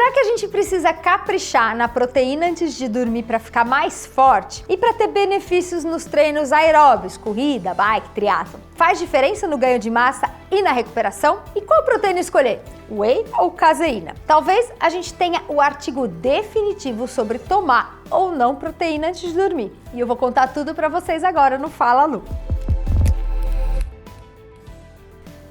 Será que a gente precisa caprichar na proteína antes de dormir para ficar mais forte e para ter benefícios nos treinos aeróbicos, corrida, bike, triatlo? Faz diferença no ganho de massa e na recuperação? E qual proteína escolher? Whey ou caseína? Talvez a gente tenha o artigo definitivo sobre tomar ou não proteína antes de dormir. E eu vou contar tudo para vocês agora no Fala Lu.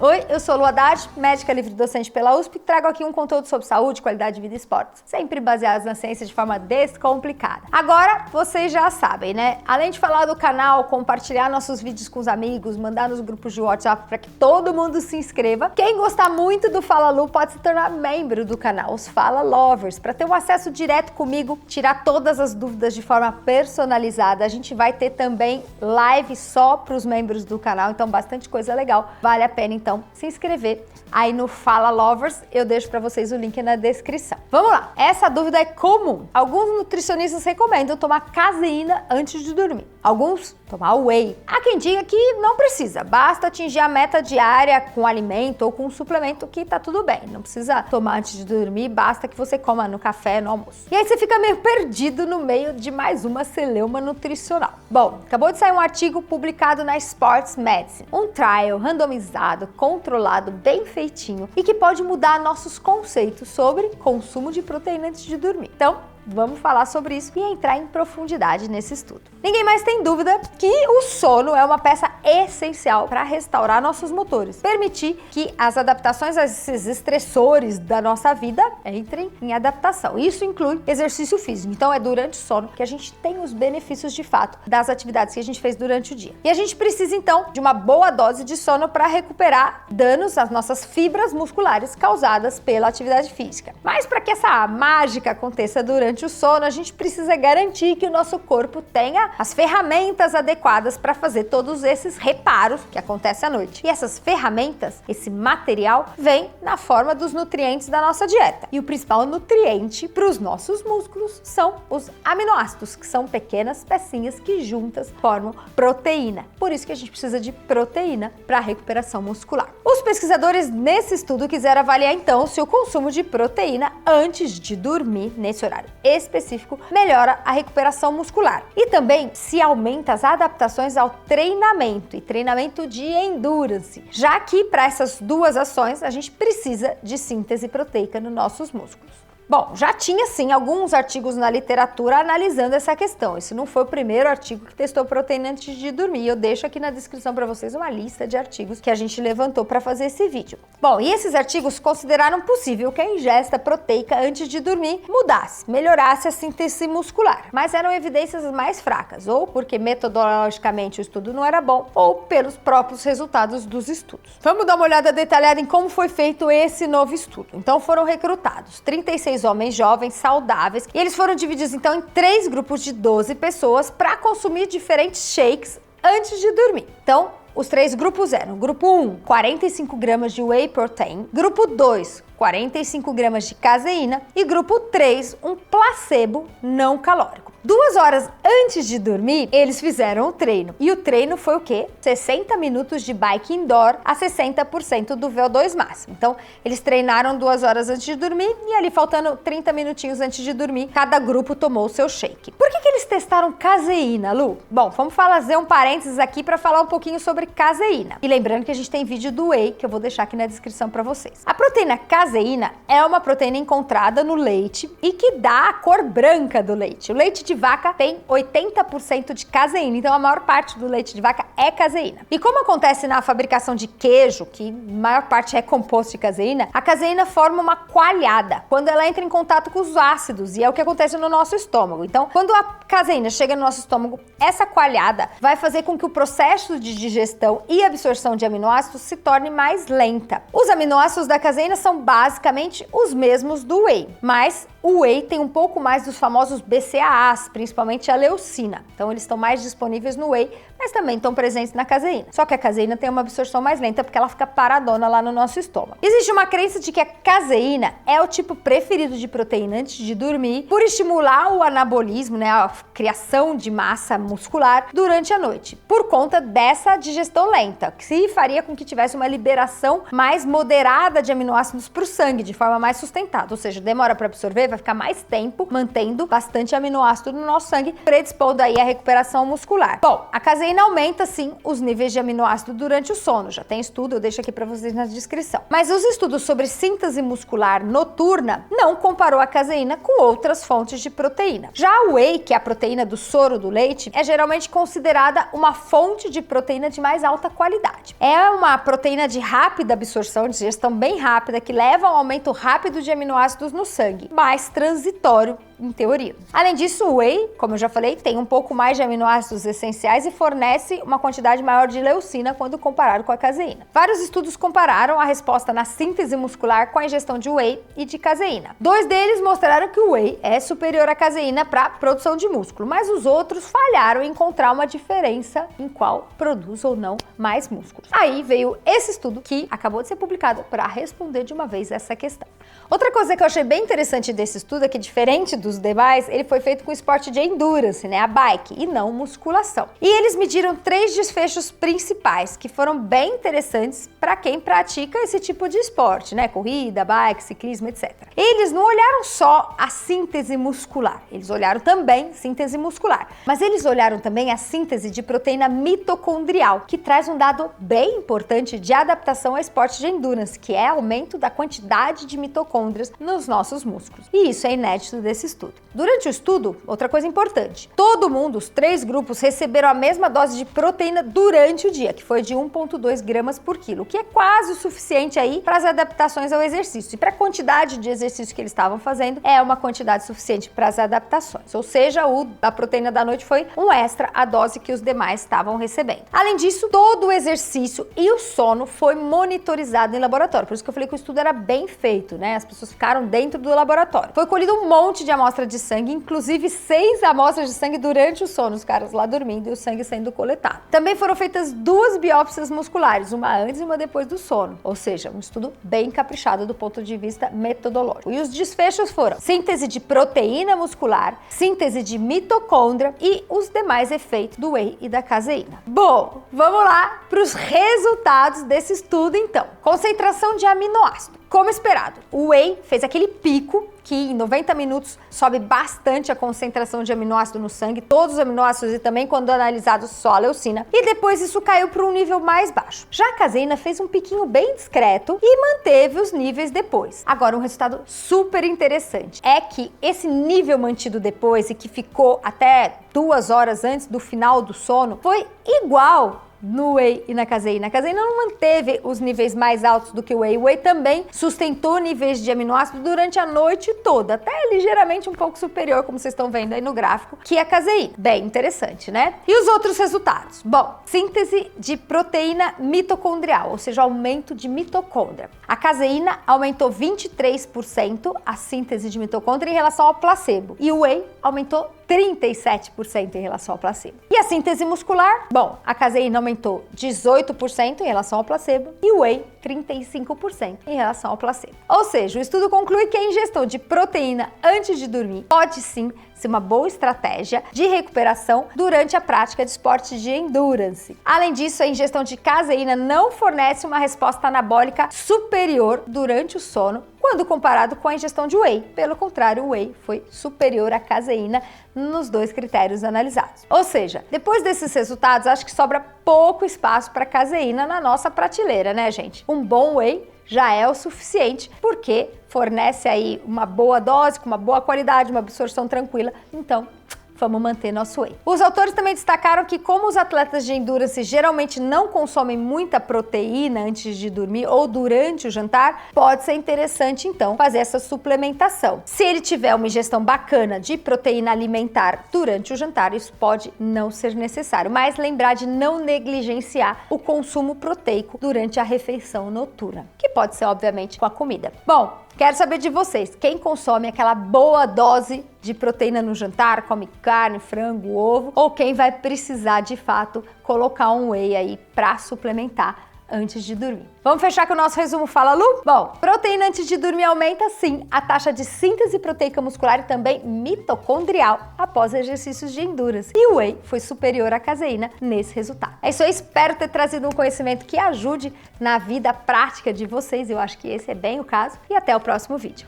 Oi, eu sou Lu Haddad, médica livre docente pela USP, e trago aqui um conteúdo sobre saúde, qualidade de vida e esportes, sempre baseados na ciência de forma descomplicada. Agora, vocês já sabem, né? Além de falar do canal, compartilhar nossos vídeos com os amigos, mandar nos grupos de WhatsApp para que todo mundo se inscreva, quem gostar muito do Fala Lu pode se tornar membro do canal, os Fala Lovers, para ter um acesso direto comigo, tirar todas as dúvidas de forma personalizada. A gente vai ter também live só para os membros do canal, então bastante coisa legal, vale a pena então se inscrever aí no Fala Lovers, eu deixo para vocês o link na descrição. Vamos lá, essa dúvida é comum. Alguns nutricionistas recomendam tomar caseína antes de dormir. Alguns tomar whey. Há quem diga que não precisa, basta atingir a meta diária com alimento ou com suplemento que tá tudo bem. Não precisa tomar antes de dormir, basta que você coma no café, no almoço. E aí você fica meio perdido no meio de mais uma celeuma nutricional. Bom, acabou de sair um artigo publicado na Sports Medicine, um trial randomizado, controlado, bem feitinho e que pode mudar nossos conceitos sobre consumo de proteína antes de dormir. Então, vamos falar sobre isso e entrar em profundidade nesse estudo. Ninguém mais tem dúvida que o sono é uma peça essencial para restaurar nossos motores, permitir que as adaptações a esses estressores da nossa vida entrem em adaptação. Isso inclui exercício físico. Então é durante o sono que a gente tem os benefícios de fato das atividades que a gente fez durante o dia. E a gente precisa então de uma boa dose de sono para recuperar danos às nossas fibras musculares causadas pela atividade física. Mas para que essa mágica aconteça durante o sono, a gente precisa garantir que o nosso corpo tenha as ferramentas adequadas para fazer todos esses reparos que acontecem à noite. E essas ferramentas, esse material, vem na forma dos nutrientes da nossa dieta. E o principal nutriente para os nossos músculos são os aminoácidos, que são pequenas pecinhas que juntas formam proteína. Por isso que a gente precisa de proteína para a recuperação muscular. Os pesquisadores nesse estudo quiseram avaliar então se o consumo de proteína antes de dormir, nesse horário específico, melhora a recuperação muscular e também se aumenta as adaptações ao treinamento e treinamento de endurance, já que para essas duas ações a gente precisa de síntese proteica nos nossos músculos. Bom, já tinha sim alguns artigos na literatura analisando essa questão. Esse não foi o primeiro artigo que testou proteína antes de dormir. Eu deixo aqui na descrição para vocês uma lista de artigos que a gente levantou para fazer esse vídeo. Bom, e esses artigos consideraram possível que a ingesta proteica antes de dormir mudasse, melhorasse a síntese muscular. Mas eram evidências mais fracas, ou porque metodologicamente o estudo não era bom, ou pelos próprios resultados dos estudos. Vamos dar uma olhada detalhada em como foi feito esse novo estudo. Então foram recrutados 36 homens jovens, saudáveis, e eles foram divididos então em 3 grupos de 12 pessoas para consumir diferentes shakes antes de dormir. Então, os 3 grupos eram: grupo 1, 45 gramas de whey protein, grupo 2, 45 gramas de caseína e grupo 3, um placebo não calórico. 2 horas antes de dormir, eles fizeram o treino. E o treino foi o quê? 60 minutos de bike indoor a 60% do VO2 máximo. Então, eles treinaram 2 horas antes de dormir e ali, faltando 30 minutinhos antes de dormir, cada grupo tomou o seu shake. Por que eles testaram caseína, Lu? Bom, vamos fazer um parênteses aqui para falar um pouquinho sobre caseína. E lembrando que a gente tem vídeo do whey, que eu vou deixar aqui na descrição para vocês. A proteína caseína é uma proteína encontrada no leite e que dá a cor branca do leite. O leite de vaca tem 80% de caseína, então a maior parte do leite de vaca é caseína. E como acontece na fabricação de queijo, que a maior parte é composto de caseína, a caseína forma uma coalhada quando ela entra em contato com os ácidos, e é o que acontece no nosso estômago. Então, quando a caseína chega no nosso estômago, essa coalhada vai fazer com que o processo de digestão e absorção de aminoácidos se torne mais lenta. Os aminoácidos da caseína são basicamente os mesmos do whey, mas o whey tem um pouco mais dos famosos BCAAs, principalmente a leucina. Então eles estão mais disponíveis no whey, mas também estão presentes na caseína. Só que a caseína tem uma absorção mais lenta porque ela fica paradona lá no nosso estômago. Existe uma crença de que a caseína é o tipo preferido de proteína antes de dormir, por estimular o anabolismo, né, a criação de massa muscular durante a noite, por conta dessa digestão lenta, que se faria com que tivesse uma liberação mais moderada de aminoácidos para o sangue, de forma mais sustentada, ou seja, demora para absorver, vai ficar mais tempo mantendo bastante aminoácido no nosso sangue, predispondo aí a recuperação muscular. Bom, a caseína aumenta sim os níveis de aminoácido durante o sono, já tem estudo, eu deixo aqui para vocês na descrição. Mas os estudos sobre síntese muscular noturna não comparou a caseína com outras fontes de proteína. Já o whey, que é a proteína do soro do leite, é geralmente considerada uma fonte de proteína de mais alta qualidade. É uma proteína de rápida absorção, de digestão bem rápida, que leva a um aumento rápido de aminoácidos no sangue, mais transitório em teoria. Além disso, o whey, como eu já falei, tem um pouco mais de aminoácidos essenciais e fornece uma quantidade maior de leucina quando comparado com a caseína. Vários estudos compararam a resposta na síntese muscular com a ingestão de whey e de caseína. 2 deles mostraram que o whey é superior à caseína para produção de músculo, mas os outros falharam em encontrar uma diferença em qual produz ou não mais músculos. Aí veio esse estudo que acabou de ser publicado para responder de uma vez essa questão. Outra coisa que eu achei bem interessante desse estudo é que, diferente dos demais, ele foi feito com esporte de endurance, né, a bike, e não musculação. E eles mediram 3 desfechos principais que foram bem interessantes para quem pratica esse tipo de esporte, né, corrida, bike, ciclismo, etc. Eles não olharam só a síntese muscular, eles olharam também síntese muscular, mas eles olharam também a síntese de proteína mitocondrial, que traz um dado bem importante de adaptação ao esporte de endurance, que é aumento da quantidade de mitocôndrias nos nossos músculos. E isso é inédito desse estudo. Durante o estudo, outra coisa importante, todo mundo, os 3 grupos, receberam a mesma dose de proteína durante o dia, que foi de 1,2 gramas por quilo, que é quase o suficiente aí para as adaptações ao exercício. E para a quantidade de exercício que eles estavam fazendo, é uma quantidade suficiente para as adaptações. Ou seja, a proteína da noite foi um extra à dose que os demais estavam recebendo. Além disso, todo o exercício e o sono foi monitorizado em laboratório. Por isso que eu falei que o estudo era bem feito, né? As pessoas ficaram dentro do laboratório. Foi colhido um monte de amostras de sangue, inclusive 6 amostras de sangue durante o sono, os caras lá dormindo e o sangue sendo coletado. Também foram feitas 2 biópsias musculares, uma antes e uma depois do sono, ou seja, um estudo bem caprichado do ponto de vista metodológico. E os desfechos foram síntese de proteína muscular, síntese de mitocôndria e os demais efeitos do whey e da caseína. Bom, vamos lá para os resultados desse estudo então. Concentração de aminoácido. Como esperado, o whey fez aquele pico que em 90 minutos sobe bastante a concentração de aminoácido no sangue, todos os aminoácidos e também quando analisado só a leucina, e depois isso caiu para um nível mais baixo. Já a caseína fez um piquinho bem discreto e manteve os níveis depois. Agora, um resultado super interessante é que esse nível mantido depois e que ficou até 2 horas antes do final do sono foi igual no whey e na caseína. A caseína não manteve os níveis mais altos do que o whey. O whey também sustentou níveis de aminoácido durante a noite toda, até ligeiramente um pouco superior, como vocês estão vendo aí no gráfico, que a caseína. Bem interessante, né? E os outros resultados? Bom, síntese de proteína mitocondrial, ou seja, aumento de mitocôndria. A caseína aumentou 23% a síntese de mitocôndria em relação ao placebo, e o whey aumentou 37% em relação ao placebo. E a síntese muscular? Bom, a caseína aumentou 18% em relação ao placebo e o whey 35% em relação ao placebo. Ou seja, o estudo conclui que a ingestão de proteína antes de dormir pode sim ser uma boa estratégia de recuperação durante a prática de esportes de endurance. Além disso, a ingestão de caseína não fornece uma resposta anabólica superior durante o sono quando comparado com a ingestão de whey. Pelo contrário, o whey foi superior à caseína nos 2 critérios analisados. Ou seja, depois desses resultados, acho que sobra pouco espaço para caseína na nossa prateleira, né, gente? Um bom whey já é o suficiente, porque fornece aí uma boa dose, com uma boa qualidade, uma absorção tranquila. Então, vamos manter nosso whey. Os autores também destacaram que, como os atletas de endurance geralmente não consomem muita proteína antes de dormir ou durante o jantar, pode ser interessante então fazer essa suplementação. Se ele tiver uma ingestão bacana de proteína alimentar durante o jantar, isso pode não ser necessário, mas lembrar de não negligenciar o consumo proteico durante a refeição noturna, que pode ser obviamente com a comida. Bom, Quero saber de vocês, quem consome aquela boa dose de proteína no jantar, come carne, frango, ovo, ou quem vai precisar de fato colocar um whey aí para suplementar antes de dormir. Vamos fechar com o nosso resumo Fala Lu? Bom, proteína antes de dormir aumenta sim a taxa de síntese proteica muscular e também mitocondrial após exercícios de endurance. E o whey foi superior à caseína nesse resultado. É isso aí, espero ter trazido um conhecimento que ajude na vida prática de vocês. Eu acho que esse é bem o caso. E até o próximo vídeo.